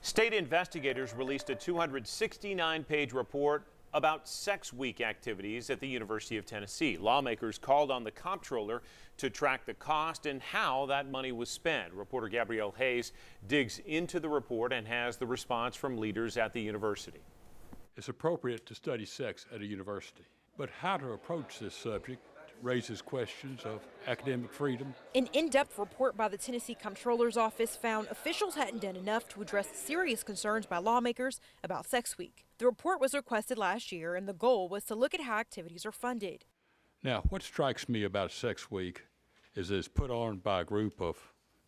State investigators released a 269-page report about sex week activities at the University of Tennessee. Lawmakers called on the comptroller to track the cost and how that money was spent. Reporter Gabrielle Hayes digs into the report and has the response from leaders at the university. It's appropriate to study sex at a university, but how to approach this subject raises questions of academic freedom. An in-depth report by the Tennessee Comptroller's Office found officials hadn't done enough to address serious concerns by lawmakers about Sex Week. The report was requested last year, and the goal was to look at how activities are funded. Now, what strikes me about Sex Week is it's put on by a group of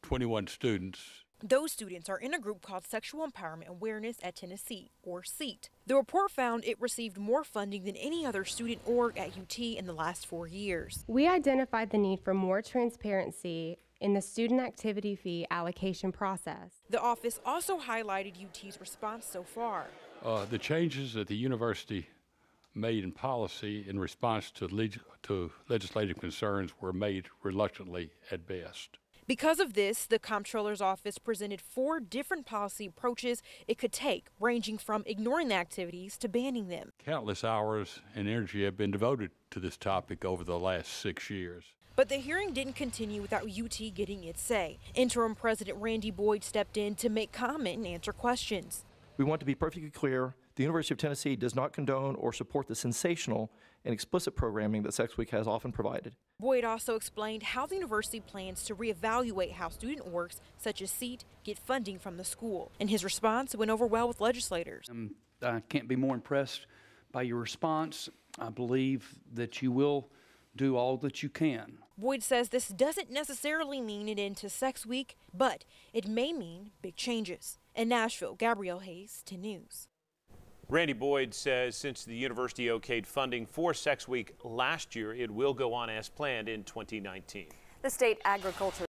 21 students. Those students are in a group called Sexual Empowerment Awareness at Tennessee, or SEAT. The report found it received more funding than any other student org at UT in the last 4 years. We identified the need for more transparency in the student activity fee allocation process. The office also highlighted UT's response so far. The changes that the university made in policy in response to legislative concerns were made reluctantly at best. Because of this, the Comptroller's Office presented 4 different policy approaches it could take, ranging from ignoring the activities to banning them. Countless hours and energy have been devoted to this topic over the last 6 years. But the hearing didn't continue without UT getting its say. Interim President Randy Boyd stepped in to make comment and answer questions. We want to be perfectly clear, the University of Tennessee does not condone or support the sensational and explicit programming that Sex Week has often provided. Boyd also explained how the university plans to reevaluate how student orgs, such as SEAT, get funding from the school. And his response went over well with legislators. I can't be more impressed by your response. I believe that you will do all that you can. Boyd says this doesn't necessarily mean an end to Sex Week, but it may mean big changes. In Nashville, Gabrielle Hayes, 10 News. Randy Boyd says since the university okayed funding for Sex Week last year, it will go on as planned in 2019. The state agriculture